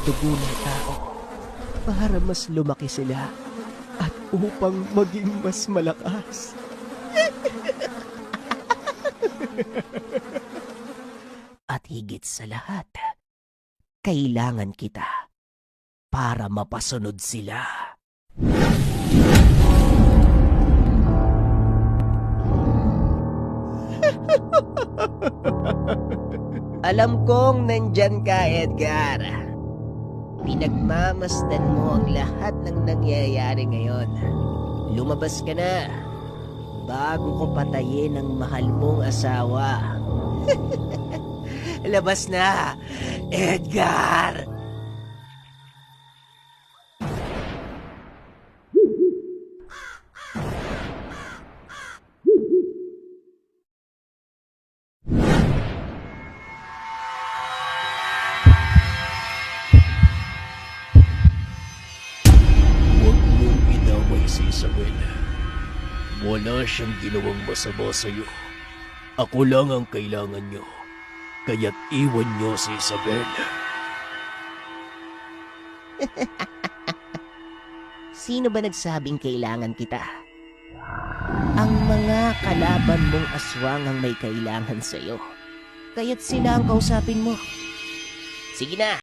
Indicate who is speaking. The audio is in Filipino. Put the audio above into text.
Speaker 1: dugo ng tao para mas lumaki sila at upang maging mas malakas. At higit sa lahat, kailangan kita para mapasunod sila. Alam kong nandyan ka, Edgar. Pinagmamasdan mo ang lahat ng nangyayari ngayon. Lumabas ka na bago ko patayin ang mahal mong asawa. Labas na, Edgar!
Speaker 2: Huwag mong inaway si Isabel. Wala siyang ginawang masama sa'yo. Ako lang ang kailangan niyo. Kaya't iwan niyo si Isabel.
Speaker 1: Sino ba nagsabing kailangan kita? Ang mga kalaban mong aswang ang may kailangan sa'yo. Kaya't sila ang kausapin mo. Sige na!